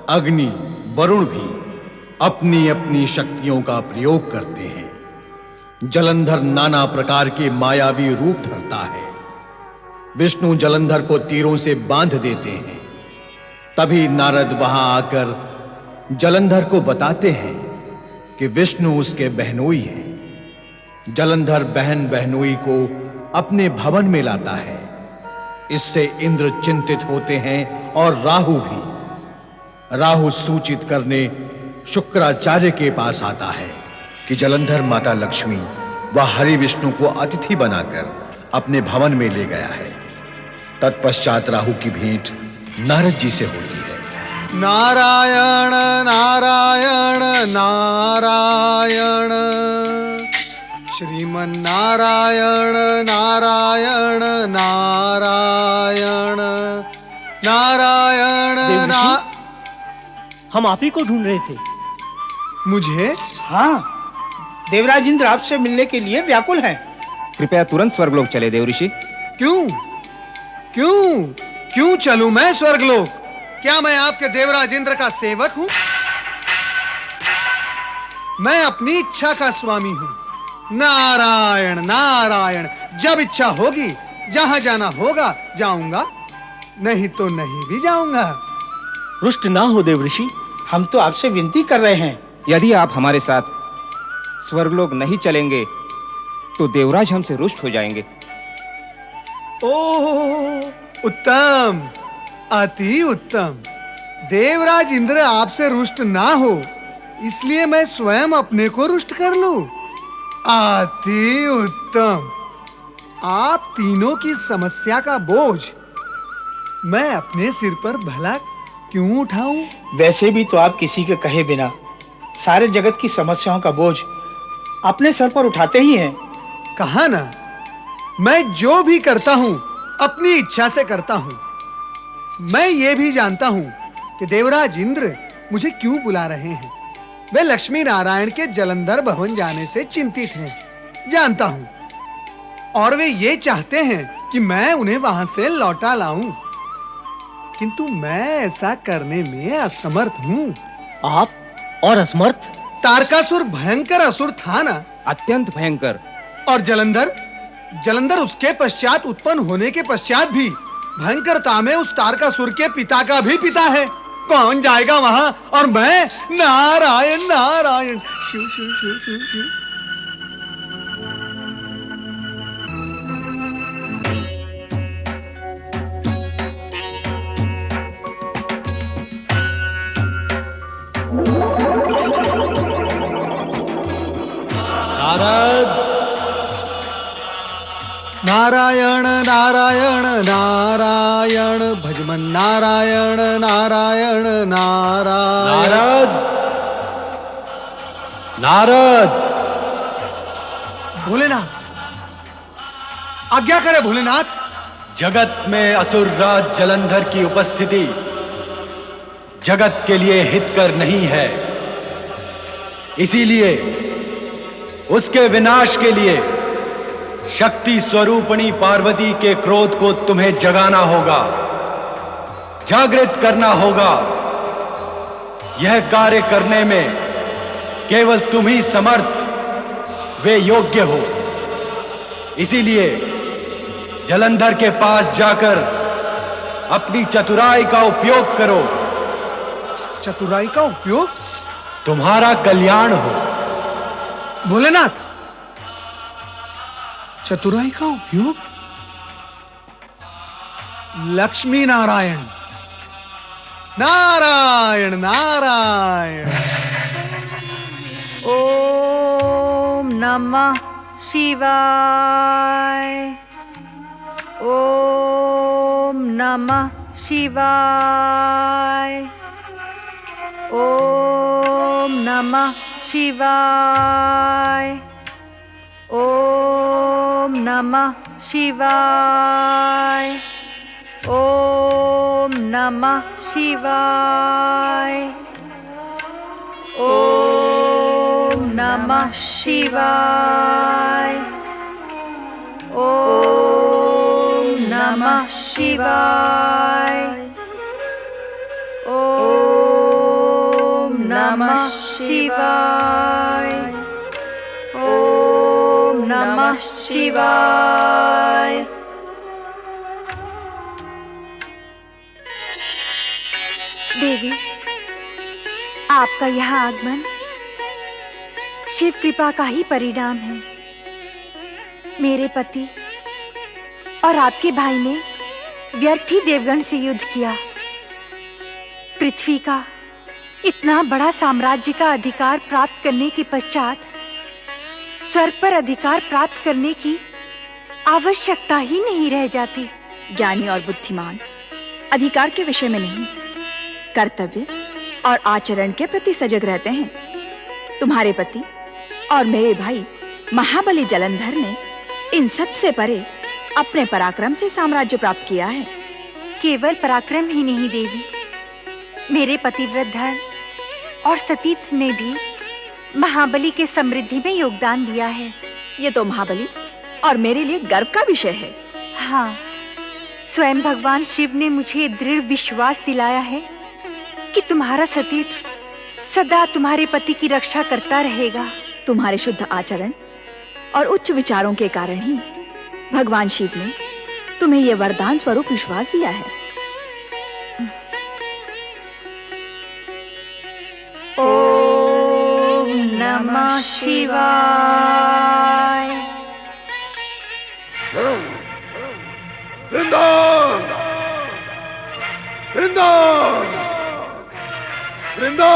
अग्नि, वरुण भी अपनी अपनी शक्तियों का प्रयोग करते हैं। जलंधर नाना प्रकार के मायावी रूप धरता है। विष्णु जलंधर को तीरों से बांध देते हैं। तभी नारद वहां आकर जलंधर को बताते हैं कि विष्णु उसके बहनोई हैं। जलंधर बहन बहनोई को अपने भवन में लाता है। इससे इंद्र चिंतित होते हैं और राहु भी। राहु सूचित करने शुक्राचार्य के पास आता है कि जलंधर माता लक्ष्मी व हरि विष्णु को अतिथि बनाकर अपने भवन में ले गया है। तत्पश्चात राहु की भेंट नारद जी से होती है। नारायण नारायण नारायण, श्रीमन नारायण नारायण नारायण नारायण हम आप ही को ढूंढ रहे थे। मुझे? हाँ, देवराज इंद्र आपसे मिलने के लिए व्याकुल हैं। कृपया तुरंत स्वर्गलोक चले देवऋषि। क्यों क्यों क्यों चलूं मैं स्वर्गलोक? क्या मैं आपके देवराज इंद्र का सेवक हूं? मैं अपनी इच्छा का स्वामी हूं। नारायण नारायण, जब इच्छा होगी जहां जाना होगा जाऊंगा, नहीं तो नहीं भी जाऊंगा। रुष्ट ना हो देवऋषि, हम तो आपसे विनती कर रहे हैं। यदि आप हमारे साथ स्वर्गलोक नहीं चलेंगे तो देवराज हमसे रुष्ट हो जाएंगे। ओह, उत्तम, अति उत्तम। देवराज इंद्र आपसे रुष्ट ना हो, इसलिए मैं स्वयं अपने को रुष्ट कर लूं। अति उत्तम। आप तीनों की समस्या का बोझ मैं अपने सिर पर भला क्यों उठाऊं? वैसे भी तो आप किसी के कहे बिना सारे जगत की समस्याओं का बोझ अपने सर पर उठाते ही हैं। कहा ना, मैं जो भी करता हूं अपनी इच्छा से करता हूं। मैं ये भी जानता हूं कि देवराज इंद्र मुझे क्यों बुला रहे हैं। वे लक्ष्मी नारायण के जलंधर भवन जाने से चिंतित हैं, जानता हूं। और वे ये चाहते हैं कि मैं उन्हें वहां से लौटा लाऊं, किंतु मैं ऐसा करने में असमर्थ हूं। आप और असमर्थ? तारकासुर भयंकर असुर था ना? अत्यंत भयंकर। और जलंधर उसके पश्चात उत्पन्न होने के पश्चात भी भयंकरता में उस तारकासुर के पिता का भी पिता है। कौन जाएगा वहां? और मैं नारायण नारायण शिव शिव शिव शिव शिव। नारद, नारायण नारायण नारायण, भजमन नारायण नारायण नारायण। नारद, नारद। भोलेनाथ, आज्ञा करे भोलेनाथ। जगत में असुर राज जलंधर की उपस्थिति जगत के लिए हितकर नहीं है। इसीलिए उसके विनाश के लिए शक्ति स्वरूपणी पार्वती के क्रोध को तुम्हें जगाना होगा, जागृत करना होगा। यह कार्य करने में केवल तुम ही समर्थ वे योग्य हो। इसीलिए जलंधर के पास जाकर अपनी चतुराई का उपयोग करो। चतुराई का उपयोग? तुम्हारा कल्याण हो। भोलेनाथ, चतुराई का उपयोग? लक्ष्मी नारायण नारायण नारायण। ओम नमः शिवाय। ओम नमः शिवाय। ओम नमः शिवाय। ओम नमः शिवाय। ओम नमः शिवाय। ओम नमः शिवाय। ओम नमः शिवाय। ओम नमः शिवाय। ओम नमः शिवाय। देवी, आपका यहाँ आगमन शिव कृपा का ही परिणाम है। मेरे पति और आपके भाई ने व्यर्थ ही देवगण से युद्ध किया। पृथ्वी का इतना बड़ा साम्राज्य का अधिकार प्राप्त करने के पश्चात स्वर्ग पर अधिकार प्राप्त करने की आवश्यकता ही नहीं रह जाती। ज्ञानी और बुद्धिमान अधिकार के विषय में नहीं, कर्तव्य और आचरण के प्रति सजग रहते हैं। तुम्हारे पति और मेरे भाई महाबली जलंधर ने इन सब से परे अपने पराक्रम से साम्राज्य प्राप्त किया है। केवल पराक्रम ही नहीं देवी, मेरे पतिव्रत धर्म और सतीर्थ ने भी महाबली के समृद्धि में योगदान दिया है। ये तो महाबली और मेरे लिए गर्व का विषय है। हाँ, स्वयं भगवान शिव ने मुझे दृढ़ विश्वास दिलाया है कि तुम्हारा सतीर्थ सदा तुम्हारे पति की रक्षा करता रहेगा। तुम्हारे शुद्ध आचरण और उच्च विचारों के कारण ही भगवान शिव ने तुम्हें यह वरदान स्वरूप विश्वास दिया है। ओम नमः शिवाय। वृंदा, वृंदा, वृंदा,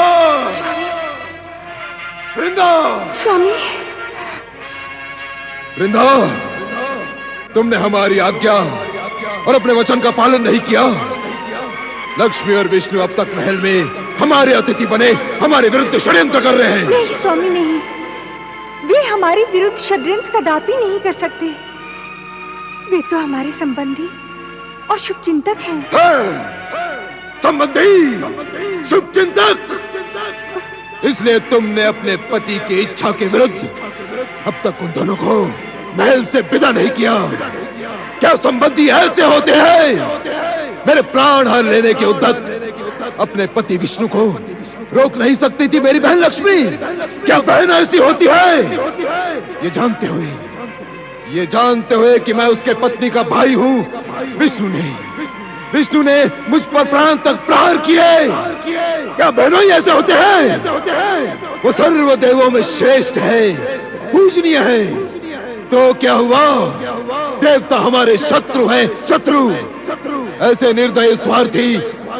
वृंदा, स्वामी, वृंदा, तुमने हमारी आज्ञा और अपने वचन का पालन नहीं किया। लक्ष्मी और विष्णु अब तक महल में हमारे अतिथि बने हमारे विरुद्ध षड्यंत्र कर रहे हैं। नहीं स्वामी नहीं, वे हमारे विरुद्ध षड्यंत्र कदापि नहीं कर सकते। वे तो हमारे संबंधी और शुभचिंतक हैं। संबंधी, शुभचिंतक, इसलिए तुमने अपने पति की इच्छा के विरुद्ध अब तक उन दोनों को महल से विदा नहीं किया। क्या संबंधी ऐसे होते हैं? मेरे प्राण हर लेने के उद्यत अपने पति विष्णु को रोक नहीं सकती थी मेरी बहन लक्ष्मी? क्या बहन ऐसी होती है? ये जानते हुए कि मैं उसके पत्नी का भाई हूँ, विष्णु ने मुझ पर प्राण तक प्रहार किए। क्या बहनों ही ऐसे होते हैं? वो सर्व देवों में श्रेष्ठ है, पूजनीय है, तो क्या हुआ? देवता हमारे शत्रु हैं, शत्रु। ऐसे निर्दयी स्वार्थी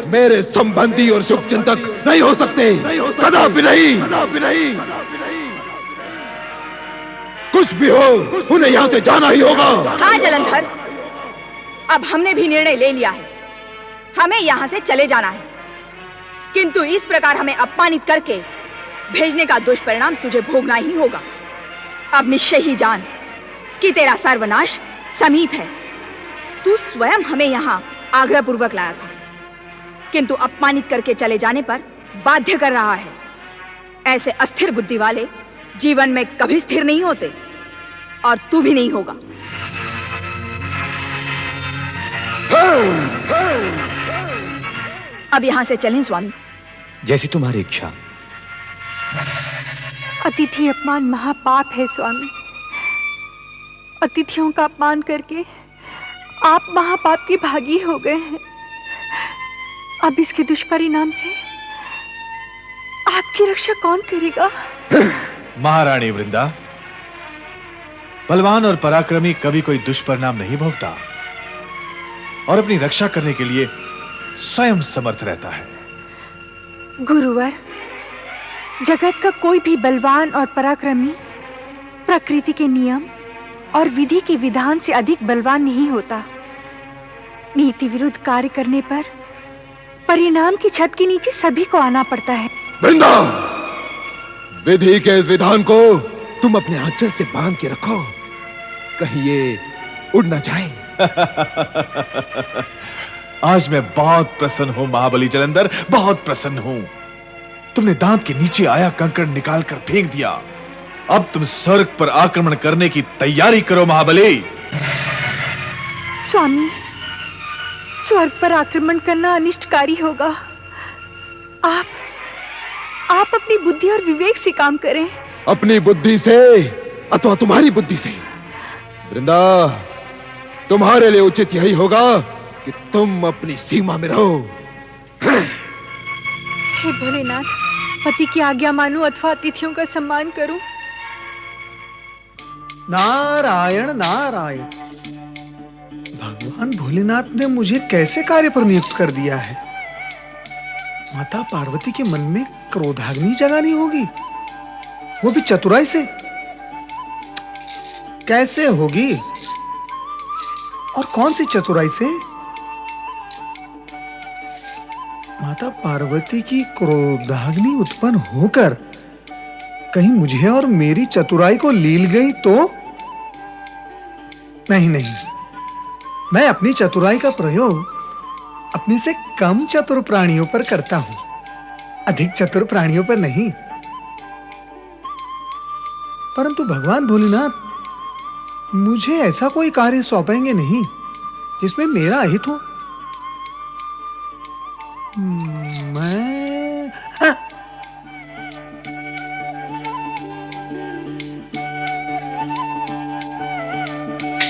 मेरे संबंधी और शुभचिंतक नहीं हो सकते, कदापि नहीं। कुछ भी हो, उन्हें यहाँ से जाना ही होगा। हाँ जलंधर, अब हमने भी निर्णय ले लिया है, हमें यहाँ से चले जाना है। किंतु इस प्रकार हमें अपमानित करके भेजने का दुष्परिणाम तुझे भोगना ही होगा। अब निश्चय ही जान कि तेरा सर्वनाश समीप है। तू स्वयं हमें यहाँ आग्रहपूर्वक लाया था, किंतु अपमानित करके चले जाने पर बाध्य कर रहा है। ऐसे अस्थिर बुद्धि वाले जीवन में कभी स्थिर नहीं होते, और तू भी नहीं होगा। अब यहाँ से चलें स्वामी। जैसी तुम्हारी इच्छा। अतिथि अपमान महापाप है स्वामी। अतिथियों का अपमान करके आप महापाप के भागी हो गए हैं। अब इसके दुष्परिणाम से आपकी रक्षा कौन करेगा? महारानी वृंदा, बलवान और पराक्रमी कभी कोई दुष्परिणाम नहीं भोगता और अपनी रक्षा करने के लिए स्वयं समर्थ रहता है। गुरुवर, जगत का कोई भी बलवान और पराक्रमी प्रकृति के नियम और विधि के विधान से अधिक बलवान नहीं होता। नीति विरुद्ध कार्य करने पर परिणाम की छत के नीचे सभी को आना पड़ता है। वृंदा, विधि के इस विधान को तुम अपने आंचल से बांध के रखो, कहीं ये उड़ ना जाए। आज मैं बहुत प्रसन्न हूं महाबली जलंधर, बहुत प्रसन्न हूं। तुमने दांत के नीचे आया कंकड़ निकाल कर फेंक दिया। अब तुम स्वर्ग पर आक्रमण करने की तैयारी करो महाबली। स्वामी, स्वर्ग पर आक्रमण करना अनिष्टकारी होगा। आप अपनी बुद्धि और विवेक से काम करें। अपनी बुद्धि से अथवा तुम्हारी बुद्धि से। वृंदा, तुम्हारे लिए उचित यही होगा कि तुम अपनी सीमा में रहो। हे भोलेनाथ, पति की आज्ञा मानूं अथवा अतिथियों का सम्मान करूं? नारायण नारायण, भगवान भोलेनाथ ने मुझे कैसे कार्य पर नियुक्त कर दिया है? माता पार्वती के मन में क्रोधाग्नि जगानी होगी, वो भी चतुराई से। कैसे होगी और कौन सी चतुराई से? माता पार्वती की क्रोधाग्नि उत्पन्न होकर कहीं मुझे और मेरी चतुराई को लील गई तो? नहीं नहीं, मैं अपनी चतुराई का प्रयोग अपने से कम चतुर प्राणियों पर करता हूं, अधिक चतुर प्राणियों पर नहीं। परंतु भगवान भोलेनाथ मुझे ऐसा कोई कार्य सौंपेंगे नहीं जिसमें मेरा हित हो। मैं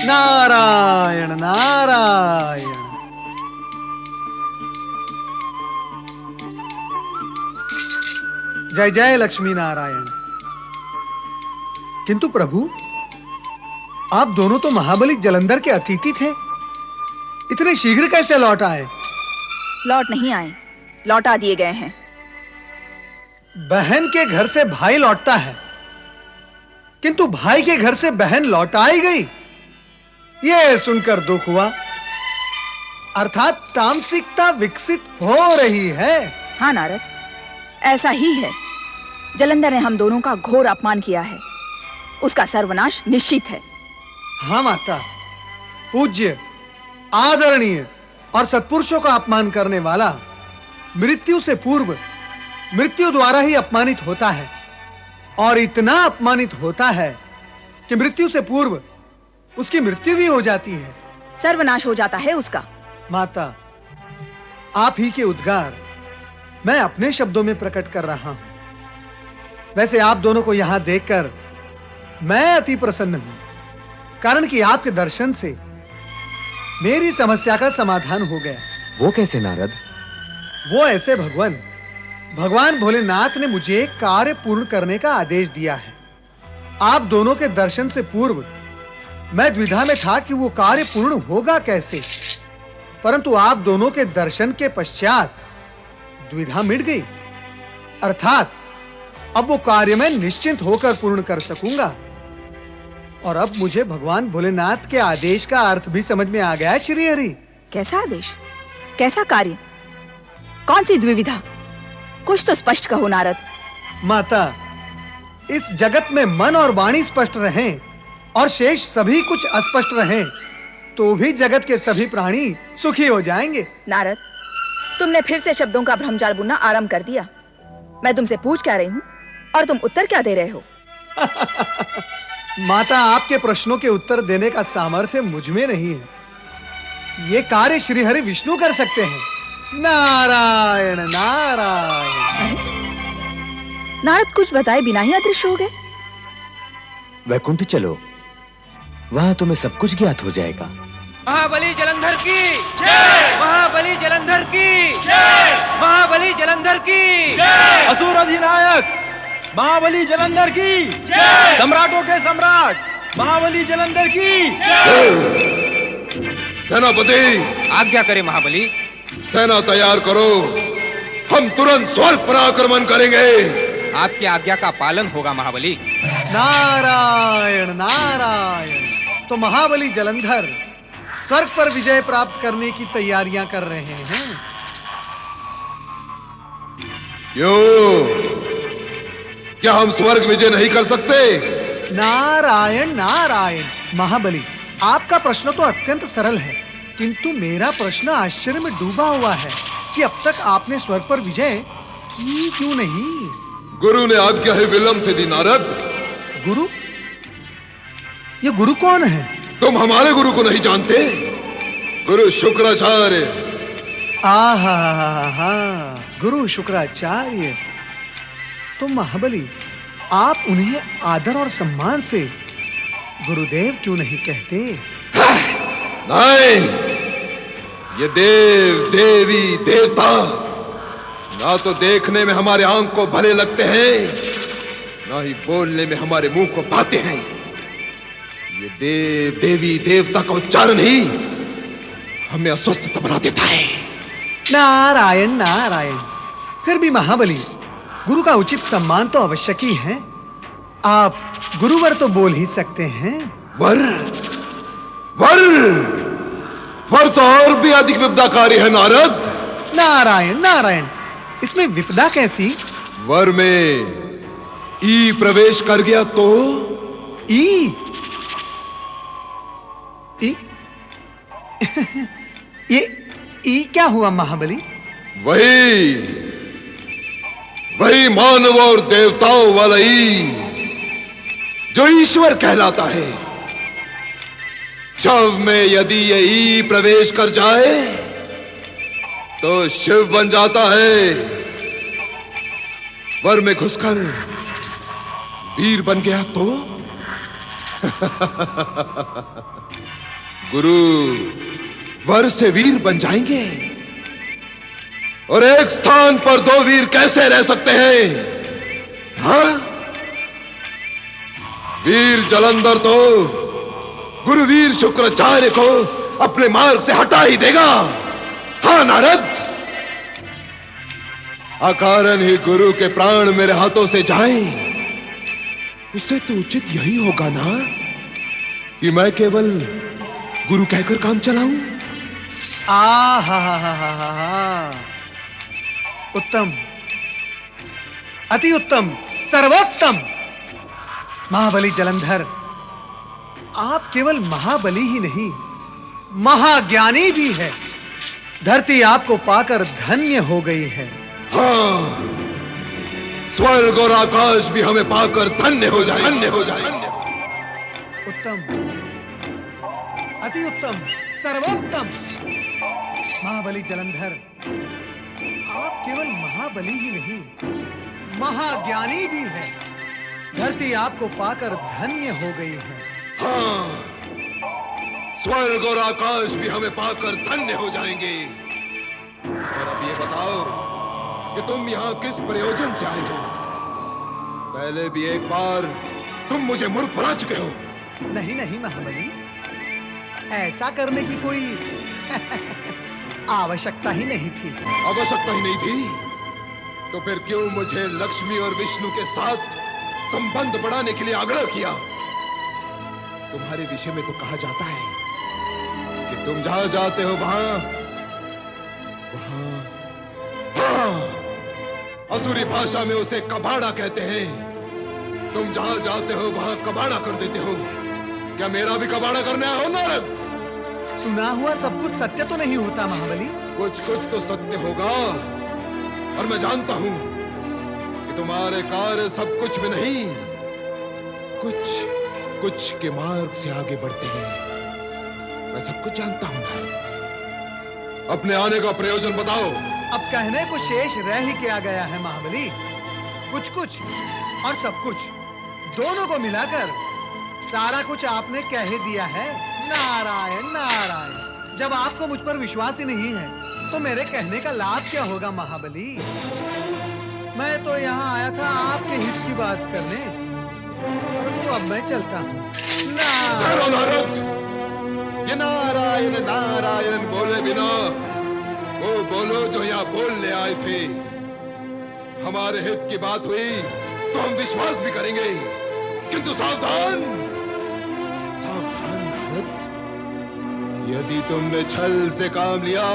नारायण नारायण। जय जय लक्ष्मी नारायण। किंतु प्रभु, आप दोनों तो महाबली जलंधर के अतिथि थे, इतने शीघ्र कैसे लौट आए? लौट नहीं आए, लौटा दिए गए हैं। बहन के घर से भाई लौटता है, किंतु भाई के घर से बहन लौटाई गई, यह सुनकर दुख हुआ। अर्थात तामसिकता विकसित हो रही है। हाँ नारद, ऐसा ही है। जलंधर ने हम दोनों का घोर अपमान किया है, उसका सर्वनाश निश्चित है। हाँ माता, पूज्य, आदरणीय और सत्पुरुषों का अपमान करने वाला मृत्यु से पूर्व मृत्यु द्वारा ही अपमानित होता है, और इतना अपमानित होता है कि मृत्यु से पूर्व उसकी मृत्यु भी हो जाती है, सर्वनाश हो जाता है उसका। माता, आप ही के उद्गार मैं अपने शब्दों में प्रकट कर रहा हूं। वैसे आप दोनों को यहां देखकर मैं अति प्रसन्न हूं, कारण कि आपके दर्शन से मेरी समस्या का समाधान हो गया। वो कैसे नारद? वो ऐसे भगवान भोलेनाथ ने मुझे एक कार्य पूर्ण करने का आदेश दिया है। आप दोनों के दर्शन से पूर्व मैं द्विधा में था कि वो कार्य पूर्ण होगा कैसे, परंतु आप दोनों के दर्शन के पश्चात द्विधा मिट गई। अर्थात अब वो कार्य मैं निश्चिंत होकर पूर्ण कर सकूंगा। और अब मुझे भगवान भोलेनाथ के आदेश का अर्थ भी समझ में आ गया है। श्री हरि, कैसा आदेश, कैसा कार्य, कौन सी द्विविधा? कुछ तो स्पष्ट कहो नारद। माता, इस जगत में मन और वाणी स्पष्ट रहें और शेष सभी कुछ अस्पष्ट रहें, तो भी जगत के सभी प्राणी सुखी हो जाएंगे। नारद, तुमने फिर से शब्दों का भ्रमजाल बुनना आरंभ कर दिया। मैं तुमसे पूछ क्या रही हूँ और तुम उत्तर क्या दे रहे हो? माता, आपके प्रश्नों के उत्तर देने का सामर्थ्य मुझ में नहीं है। ये कार्य श्री हरि विष्णु कर सकते हैं। नारायण नारायण। नारद कुछ बताए बिना ही अदृश्य हो गए। वैकुंठ चलो, वहां तुम्हें सब कुछ ज्ञात हो जाएगा। महाबली जलंधर की जय, महाबली जलंधर की जय, महाबली जलंधर की जय, असुर अधिनायक महाबली जलंधर की जय, सम्राटों के सम्राट महाबली जलंधर की जय। सेनापति, आज्ञा करे महाबली। सेना तैयार करो, हम तुरंत स्वर्ग पर आक्रमण करेंगे। आपकी आज्ञा का पालन होगा महाबली। नारायण नारायण। तो महाबली जलंधर स्वर्ग पर विजय प्राप्त करने की तैयारियां कर रहे हैं। क्यों? क्या हम स्वर्ग विजय नहीं कर सकते? नारायण नारायण। महाबली, आपका प्रश्न तो अत्यंत सरल है, किंतु मेरा प्रश्न आश्चर्य में डूबा हुआ है कि अब तक आपने स्वर्ग पर विजय की क्यों नहीं? गुरु ने आज्ञा ही विलंब से दी नारद। गुरु? ये गुरु कौन है? तुम हमारे गुरु को नहीं जानते? गुरु शुक्राचार्य। आहा, गुरु शुक्राचार्य। तो महाबली, आप उन्हें आदर और सम्मान से गुरुदेव क्यों नहीं कहते? नहीं, ये देव, देवी, देवता ना तो देखने में हमारे आंख को भले लगते हैं, ना ही बोलने में हमारे मुंह को भाते हैं। ये देव, देवी, देवता का उच्चारण ही हमें अस्वस्थ सा बना देता है। नारायण नारायण। फिर भी महाबली, गुरु का उचित सम्मान तो आवश्यक ही है। आप गुरुवर तो बोल ही सकते हैं। वर? वर? वर तो और भी अधिक विपदाकारी है नारद। नारायण नारायण, इसमें विपदा कैसी? वर में ई प्रवेश कर गया तो? ई? ई? ये ई क्या हुआ महाबली? वही मानव और देवताओं वाला ई, जो ईश्वर कहलाता है। शव में यदि ये ई प्रवेश कर जाए तो शिव बन जाता है। वर में घुसकर वीर बन गया तो? गुरु वर से वीर बन जाएंगे, और एक स्थान पर दो वीर कैसे रह सकते हैं? हाँ? वीर जलंधर तो गुरुवीर शुक्राचार्य को अपने मार्ग से हटा ही देगा। हाँ नारद, अकारण ही गुरु के प्राण मेरे हाथों से जाएं, उससे तो उचित यही होगा ना कि मैं केवल गुरु कहकर काम चलाऊं। उत्तम, अति उत्तम, सर्वोत्तम। महाबली जलंधर, आप केवल महाबली ही नहीं, महाज्ञानी भी है। धरती आपको पाकर धन्य हो गई है। हाँ, स्वर्ग और आकाश भी हमें पाकर धन्य हो जाए, धन्य हो जाए। उत्तम, अति उत्तम, सर्वोत्तम। महाबली जलंधर, आप केवल महाबली ही नहीं, महाज्ञानी भी है। धरती आपको पाकर धन्य हो गई है। हाँ, स्वर्ग और आकाश भी हमें पाकर धन्य हो जाएंगे। और अब ये बताओ कि तुम यहाँ किस प्रयोजन से आए हो? पहले भी एक बार तुम मुझे मूर्ख बना चुके हो। नहीं नहीं महाबली, ऐसा करने की कोई आवश्यकता ही नहीं थी। आवश्यकता ही नहीं थी तो फिर क्यों मुझे लक्ष्मी और विष्णु के साथ संबंध बढ़ाने के लिए आग्रह किया? तुम्हारे विषय में तो कहा जाता है कि तुम जहां जाते हो वहां असुरी भाषा में उसे कबाड़ा कहते हैं। तुम जहां जाते हो वहां कबाड़ा कर देते हो। क्या मेरा भी कबाड़ा करने आए हो नारद? सुना हुआ सब कुछ सत्य तो नहीं होता महाबली। कुछ कुछ तो सत्य होगा, और मैं जानता हूं कि तुम्हारे कार्य सब कुछ में नहीं, कुछ कुछ के मार्ग से आगे बढ़ते हैं। मैं सब कुछ जानता हूं नारद। अपने आने का प्रयोजन बताओ। अब कहने को शेष रह ही क्या गया है महाबली? कुछ कुछ और सब कुछ दोनों को मिलाकर सारा कुछ आपने कह ही दिया है। नारायण नारायण। जब आपको मुझ पर विश्वास ही नहीं है तो मेरे कहने का लाभ क्या होगा महाबली? मैं तो यहाँ आया था आपके हित की बात करने, तो अब मैं चलता हूँ। नारद, ये नारायण नारायण बोले बिना वो बोलो जो यहाँ बोलने आए थे। हमारे हित की बात हुई तो हम विश्वास भी करेंगे, किंतु सावधान सावधान नारद। यदि तुमने छल से काम लिया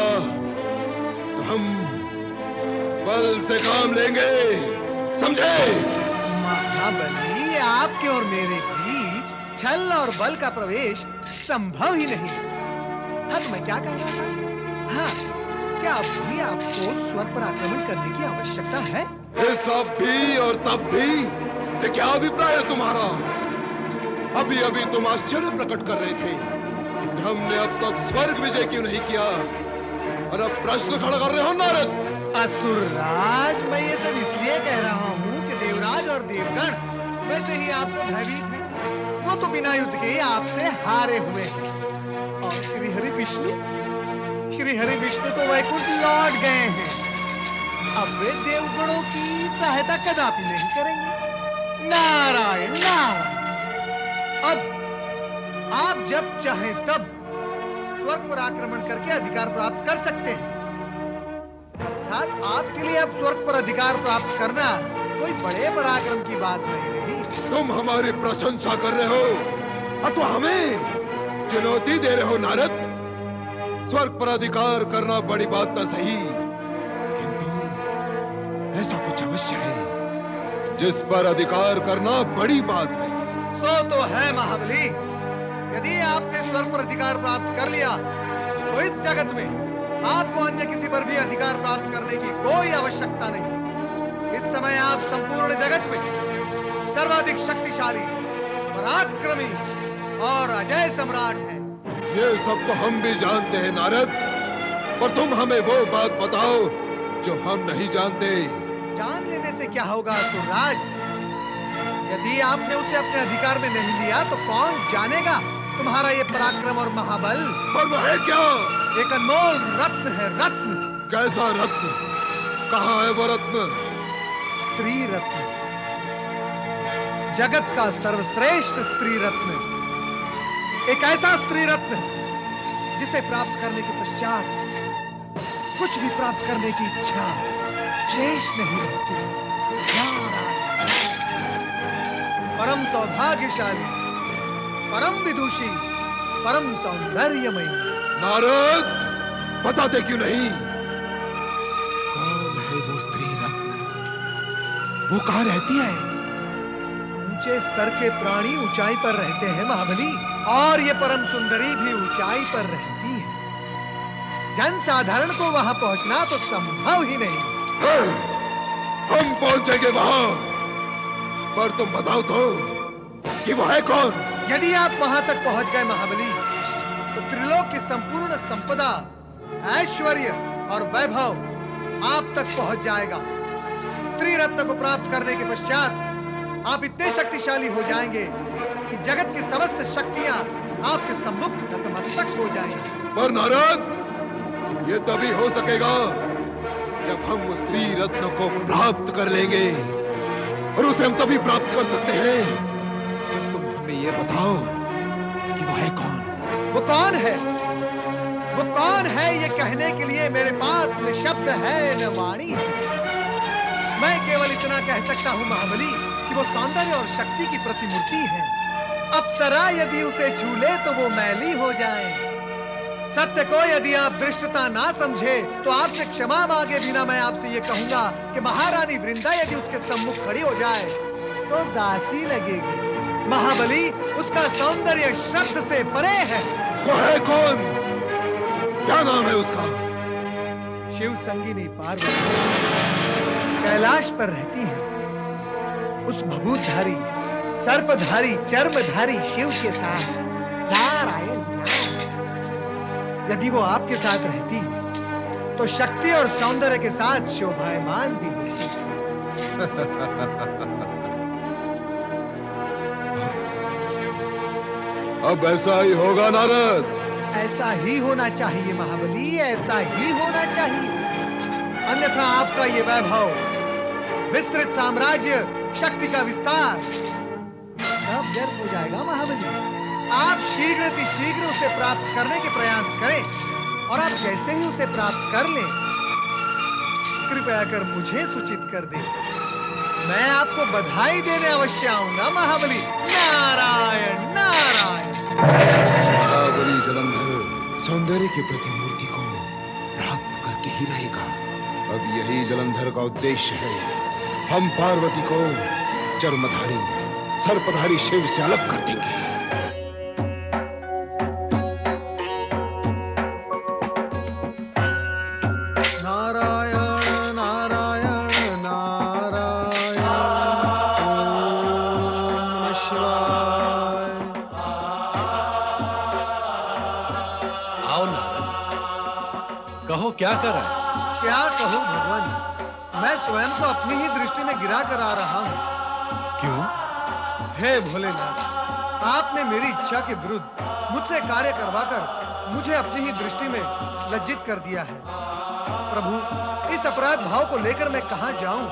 तो हम बल से काम लेंगे, समझे? महाबली, आपके और मेरे बीच छल और बल का प्रवेश संभव ही नहीं। हाँ, तो मैं क्या कह रहा था? हाँ, क्या अभी आपको स्वर पर आक्रमण करने की आवश्यकता है? इस अब भी और तब भी से क्या अभिप्राय है तुम्हारा? अभी अभी तुम आश्चर्य प्रकट कर रहे थे कि हमने अब तक स्वर्ग विजय क्यों नहीं किया, और अब प्रश्न खड़ा कर रहे हो नारद। असुरराज, मैं ये सब इसलिए कह रहा हूँ कि देवराज और देवगण वैसे ही आपसे भयभीत हैं। वो तो बिना युद्ध के ही आपसे हारे हुए हैं। और श्री हरि विष्णु तो वैकुंठ लौट गए हैं। अब वे देवगणों की सहायता कदापि नहीं करेंगे। नारायण नारायण। अब आप जब चाहें तब स्वर्ग पर आक्रमण करके अधिकार प्राप्त कर सकते हैं। अर्थात आपके लिए अब स्वर्ग पर अधिकार प्राप्त करना कोई बड़े पराक्रम की बात नहीं रही। तुम हमारी प्रशंसा कर रहे हो अथवा हमें चुनौती दे रहे हो नारद। स्वर्ग पर अधिकार करना बड़ी बात न सही, किंतु ऐसा कुछ अवश्य है जिस पर अधिकार करना बड़ी बात है। सो तो है महाबली। यदि आपने स्वर्ग पर अधिकार प्राप्त कर लिया तो इस जगत में आपको अन्य किसी पर भी अधिकार प्राप्त करने की कोई आवश्यकता नहीं। इस समय आप संपूर्ण जगत में सर्वाधिक शक्तिशाली, पराक्रमी और अजय सम्राट हैं। ये सब तो हम भी जानते हैं नारद, पर तुम हमें वो बात बताओ जो हम नहीं जानते। जान लेने से क्या होगा असुरराज? यदि आपने उसे अपने अधिकार में नहीं लिया तो कौन जानेगा तुम्हारा ये पराक्रम और महाबल। पर वो है क्या? एक अनमोल रत्न है, रत्न। कैसा रत्न? कहाँ है वो रत्न? स्त्री रत्न, जगत का सर्वश्रेष्ठ स्त्री रत्न। एक ऐसा स्त्री रत्न जिसे प्राप्त करने के पश्चात कुछ भी प्राप्त करने की इच्छा शेष नहीं रहती। परम सौभाग्यशाली, परम विदुषी, परम सौंदर्यमयी। नारद, बताते क्यों नहीं? कौन है वो स्त्री रत्न? वो कहाँ रहती है? ऊंचे स्तर के प्राणी ऊंचाई पर रहते हैं महाबली, और ये परम सुंदरी भी ऊंचाई पर रहती है। जन साधारण को वहां पहुंचना तो संभव ही नहीं। हम पहुंचेंगे वहां, पर तुम बताओ तो कि वो है कौन? यदि आप वहां तक पहुंच गए महाबली, तो त्रिलोक की संपूर्ण संपदा, ऐश्वर्य और वैभव आप तक पहुंच जाएगा। स्त्री रत्न को प्राप्त करने के पश्चात आप इतने शक्तिशाली हो जाएंगे कि जगत की समस्त शक्तियां आपके सम्मुख नतमस्तक हो जाएंगी। पर नारद, ये तभी हो सकेगा जब हम उस स्त्री रत्न को प्राप्त कर लेंगे, और उसे हम तभी प्राप्त कर सकते हैं जब तुम हमें ये बताओ कि वो है कौन। वो कौन है? वो कौन है ये कहने के लिए मेरे पास न शब्द है न वाणी है। मैं केवल इतना कह सकता हूँ महाबली कि वो सौंदर्य और शक्ति की प्रतिमूर्ति है। अप्सरा यदि उसे छू ले तो वो मैली हो जाए। सत्य को यदि आप दृष्टता ना समझे तो आपसे क्षमा मांगे बिना मैं आपसे ये कहूंगा कि महारानी वृंदा यदि उसके सम्मुख खड़ी हो जाए तो दासी लगेगी। महाबली, उसका सौंदर्य शब्द से परे है। वो है कौन? क्या नाम है उसका? शिव संगिनी पार्वती कैलाश पर रहती है। उस भभूतधारी, सर्पधारी, चर्मधारी शिव के साथ नारायण नारायण। यदि वो आपके साथ रहती तो शक्ति और सौंदर्य के साथ शोभायमान भी होती। अब ऐसा ही होगा नारद। ऐसा ही होना चाहिए महाबली, ऐसा ही होना चाहिए। अन्यथा आपका ये वैभव, विस्तृत साम्राज्य, शक्ति का विस्तार सब व्यर्थ हो जाएगा महाबली। आप शीघ्र उसे प्राप्त करने के प्रयास करें, और आप जैसे ही उसे प्राप्त कर लें, कृपया कर मुझे सूचित कर दें। मैं आपको बधाई देने अवश्य आऊंगा महाबली। नारायण नारायण। महाबली जलंधर सौंदर्य की प्रतिमूर्ति को प्राप्त करके ही रहेगा। अब यही जलंधर का उद्देश्य है। हम पार्वती को चर्मधारी, सर्पधारी शिव से अलग कर देंगे। नारायण नारायण नारायण ओम शिवाय। आओ नारद, कहो क्या कर रहा है? क्या कहूँ भगवान, मैं स्वयं को अपनी ही दृष्टि में गिरा कर आ रहा हूँ। क्यों? हे भोलेनाथ, आपने मेरी इच्छा के विरुद्ध मुझसे कार्य करवाकर मुझे अपनी ही दृष्टि में लज्जित कर दिया है। प्रभु, इस अपराध भाव को लेकर मैं कहां जाऊं?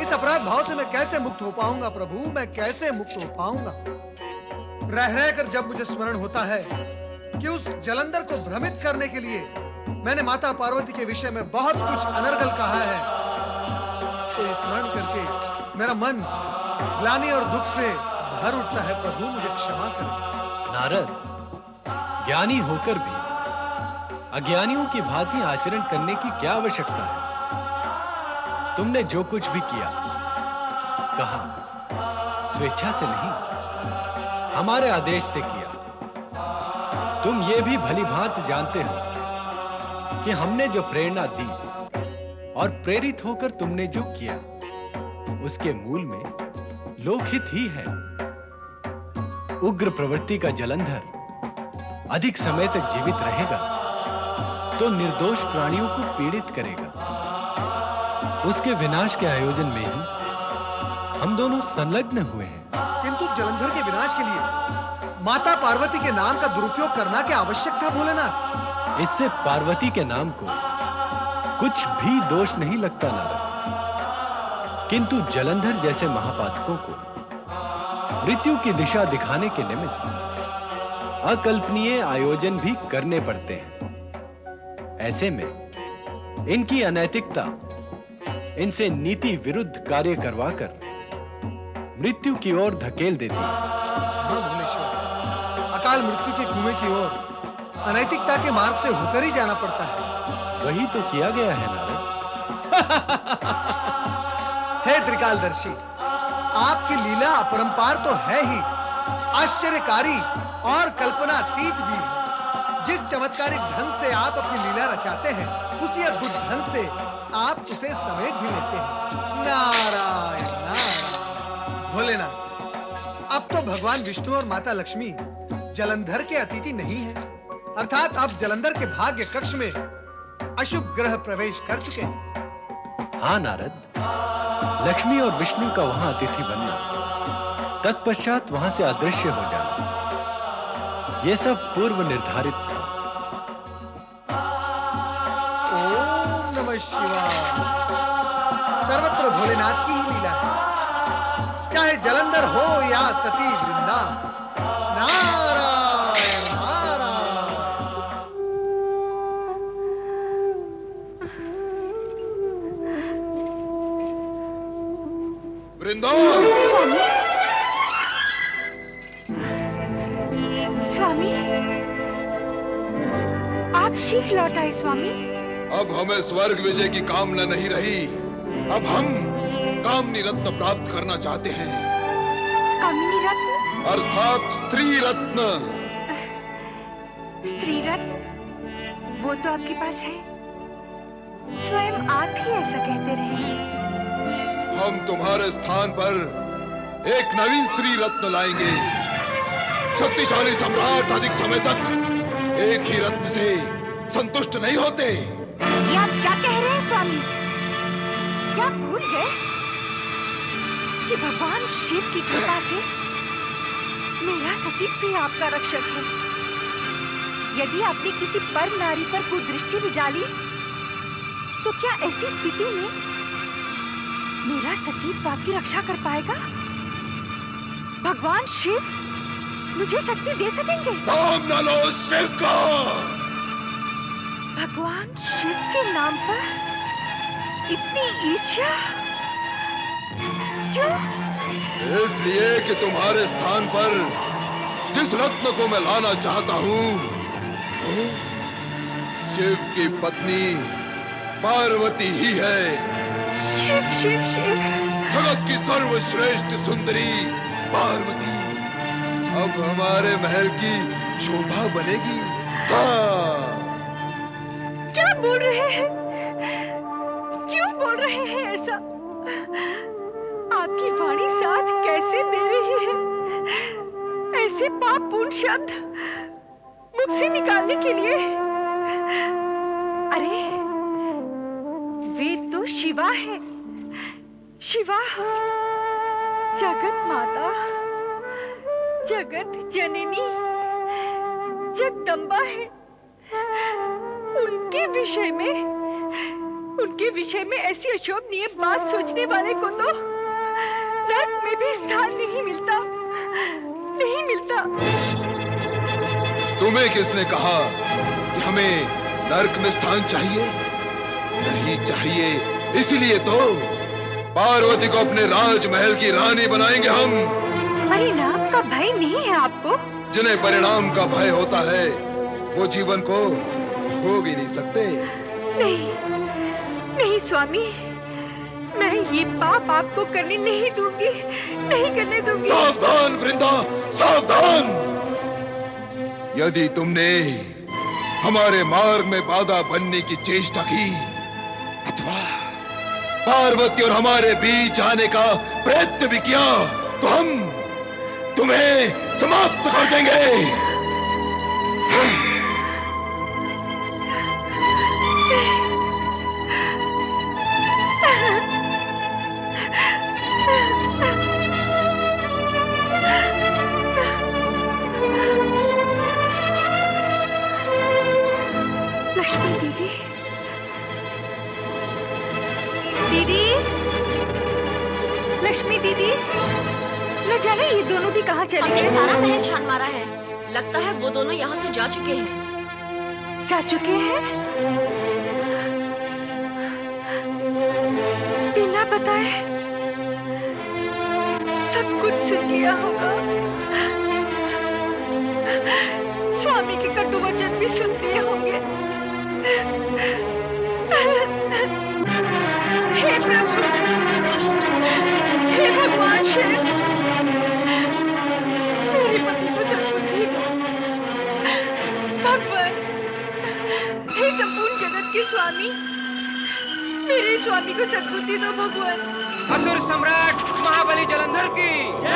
इस अपराध भाव से मैं कैसे मुक्त हो पाऊंगा? प्रभु, मैं कैसे मुक्त हो पाऊंगा? रह रहकर जब मुझे स्मरण होता है कि उस जलंधर को भ्रमित करने के लिए मैंने माता पार्वती के विषय में बहुत कुछ अनर्गल कहा है, तो ये स्मरण करके मेरा मन ग्लानि और दुख से भर उठता है। प्रभु, मुझे क्षमा करें। नारद, ज्ञानी होकर भी अज्ञानियों की भांति आचरण करने की क्या आवश्यकता है? तुमने जो कुछ भी किया, कहा, स्वेच्छा से नहीं, हमारे आदेश से किया। तुम ये भी भली भांति जानते हो कि हमने जो प्रेरणा दी और प्रेरित होकर तुमने जो किया, उसके मूल में लोकहित ही है। उग्र प्रवृत्ति का जलंधर अधिक समय तक जीवित रहेगा तो निर्दोष प्राणियों को पीड़ित करेगा। उसके विनाश के आयोजन में ही हम दोनों संलग्न हुए हैं। किंतु जलंधर के विनाश के लिए माता पार्वती के नाम का दुरुपयोग करना क्या आवश्यक था भोलेनाथ? इससे पार्वती के नाम को कुछ भी दोष नहीं लगता नारद, किंतु जलंधर जैसे महापातकों को मृत्यु की दिशा दिखाने के निमित्त अकल्पनीय आयोजन भी करने पड़ते हैं। ऐसे में इनकी अनैतिकता इनसे नीति विरुद्ध कार्य करवाकर मृत्यु की ओर धकेल देती है। हाँ भुवनेश्वर, अकाल मृत्यु के कुएं की ओर अनैतिकता के मार्ग से होकर ही जाना पड़ता है। वही तो किया गया है नारद। हे त्रिकालदर्शी, आपकी लीला अपरंपार तो है ही, आश्चर्यकारी और कल्पनातीत भी है। जिस चमत्कारिक ढंग से आप अपनी लीला रचाते हैं, उसी अद्भुत ढंग से आप उसे समेट भी लेते हैं। नारायण नारायण। भोलेनाथ, अब तो भगवान विष्णु और माता लक्ष्मी जलंधर के अतिथि नहीं है, अर्थात अब जलंधर के भाग्य कक्ष में अशुभ ग्रह प्रवेश कर चुके हैं। हाँ नारद, लक्ष्मी और विष्णु का वहां अतिथि बनना, तत्पश्चात वहां से अदृश्य हो जाना, यह सब पूर्व निर्धारित था। ओम नमः शिवाय। सर्वत्र भोलेनाथ की ही लीला है, चाहे जलंधर हो या सती वृंदा। नारायण नारायण। वृंदा, स्वामी, आप शीघ्र लौट आए स्वामी। अब हमें स्वर्ग विजय की कामना नहीं रही, अब हम कामनी रत्न प्राप्त करना चाहते हैं। कामिनी रत्न अर्थात स्त्री रत्न। स्त्री रत्न, वो तो आपके पास है, स्वयं आप ही ऐसा कहते रहे हैं। हम तुम्हारे स्थान पर एक नवीन स्त्री रत्न लाएंगे। शक्तिशाली सम्राट अधिक समय तक एक ही रत्न से संतुष्ट नहीं होते। ये आप क्या कह रहे हैं स्वामी? क्या आप भूल गए कि भगवान शिव की कृपा से मेरा सतीत्व ही आपका रक्षक है। यदि आपने किसी पर नारी पर कुदृष्टि भी डाली, तो क्या ऐसी स्थिति में मेरा सतीत्व आपकी रक्षा कर पाएगा? भगवान शिव मुझे शक्ति दे सकेंगे? नाम न लो शिव का। भगवान शिव के नाम पर इतनी ईर्ष्या क्यों? इसलिए कि तुम्हारे स्थान पर जिस रत्न को मैं लाना चाहता हूँ, वो शिव की पत्नी पार्वती ही है। शिव शिव शिव, जगत की सर्वश्रेष्ठ सुंदरी पार्वती अब हमारे महल की शोभा बनेगी। हाँ। क्या बोल रहे हैं? क्यों बोल रहे हैं ऐसा? आपकी वाणी साथ कैसे दे रही है? ऐसे पापपूर्ण शब्द मुख से निकालने के लिए? अरे, वेद तो शिवा है, शिवा जगत माता, जगत जननी, जगदम्बा है। उनके विषय में ऐसी अशोभनीय बात सोचने वाले को तो नर्क में भी स्थान नहीं मिलता। तुम्हें किसने कहा कि हमें नर्क में स्थान चाहिए? नहीं चाहिए। इसलिए तो पार्वती को अपने राजमहल की रानी बनाएंगे हम। परिणाम का भय नहीं है आपको? जिन्हें परिणाम का भय होता है वो जीवन को भोग ही नहीं सकते। नहीं स्वामी, मैं ये पाप आपको करने नहीं करने दूंगी। सावधान वृंदा, सावधान! यदि तुमने हमारे मार्ग में बाधा बनने की चेष्टा की अथवा पार्वती और हमारे बीच आने का प्रयत्न भी किया तो हम तुम्हें समाप्त कर देंगे। लक्ष्मी दीदी, लक्ष्मी दीदी, न जाने ये दोनों भी कहाँ चले गए। सारा महल छान मारा है, लगता है वो दोनों यहाँ से जा चुके हैं। बिना बताए सब कुछ सुन लिया होगा। स्वामी के कटु वचन भी सुन लिए होंगे। हे प्रभु, हे भगवान शिव, मेरे पति को सद्बुद्धि दो। भगवान, हे संपूर्ण जगत के स्वामी, मेरे स्वामी को सद्बुद्धि दो भगवान। असुर सम्राट महाबली जलंधर की जय!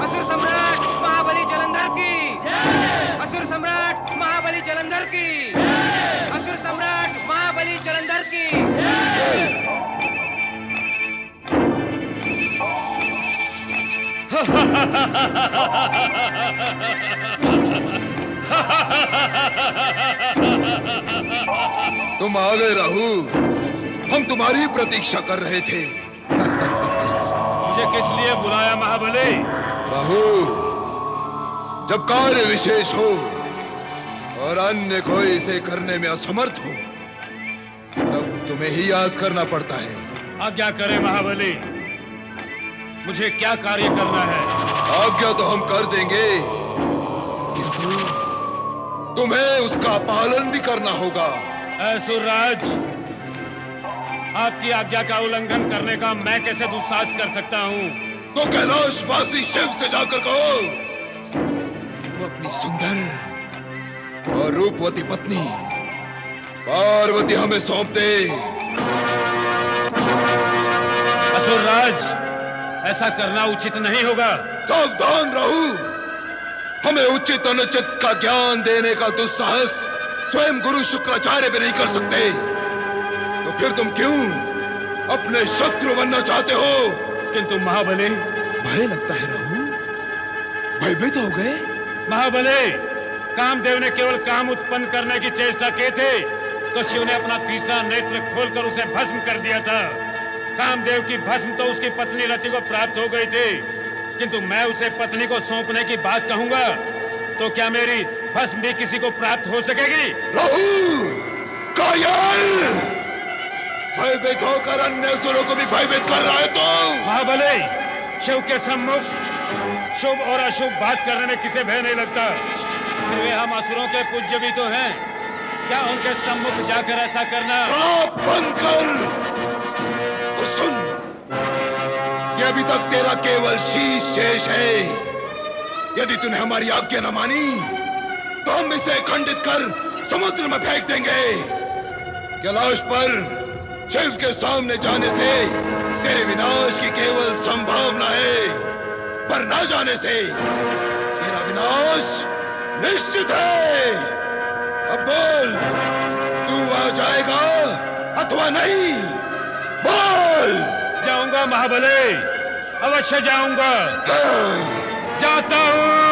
असुर सम्राट महाबली जलंधर की जय! असुर सम्राट महाबली जलंधर की जय! असुर सम्राट महाबली जलंधर की जय! तुम आ गए राहु, हम तुम्हारी प्रतीक्षा कर रहे थे। मुझे किस लिए बुलाया महाबली? राहु, जब कार्य विशेष हो और अन्य कोई इसे करने में असमर्थ हो तब तुम्हें ही याद करना पड़ता है। आज्ञा करे महाबली, मुझे क्या कार्य करना है? आज्ञा तो हम कर देंगे, किंतु तुम्हें उसका पालन भी करना होगा। असुरराज, आपकी आज्ञा का उल्लंघन करने का मैं कैसे दुस्साहस कर सकता हूँ? तो कैलाशवासी शिव से जाकर कहो वो अपनी सुंदर और रूपवती पत्नी पार्वती हमें सौंप दे। असुरराज, ऐसा करना उचित नहीं होगा। सावधान रहू, हमें उचित अनुचित का ज्ञान देने का दुस्साहस स्वयं गुरु शुक्राचार्य भी नहीं कर सकते। तो फिर तुम क्यों अपने शत्रु बनना चाहते हो? किंतु महाबली, भय लगता है रहू, भयभीत हो गए? महाबली, कामदेव ने केवल काम उत्पन्न करने की चेष्टा की थी तो शिव ने अपना तीसरा नेत्र खोलकर उसे भस्म कर दिया था। कामदेव की भस्म तो उसकी पत्नी रति को प्राप्त हो गई थी, किंतु मैं उसे पत्नी को सौंपने की बात कहूंगा तो क्या मेरी भस्म भी किसी को प्राप्त हो सकेगी? राहु, कायल, भयभीत होकर अन्य असुरों को भी भयभीत कर रहा है तो? महाबली, शिव के सम्मुख शुभ और अशुभ बात करने में किसे भय नहीं लगता। फिर वे हम असुरों के पूज्य भी तो हैं, क्या उनके सम्मुख जाकर ऐसा करना? बंद कर और सुन, कि अभी तक तेरा केवल शीश शेष है। यदि तूने हमारी आज्ञा न मानी तो हम इसे खंडित कर समुद्र में फेंक देंगे। कैलाश पर शिव के सामने जाने से तेरे विनाश की केवल संभावना है, पर न जाने से तेरा विनाश निश्चित है। अब बोल, तू आ जाएगा अथवा नहीं? बोल। जाऊंगा महाबली, अवश्य जाऊंगा, जाता हूं।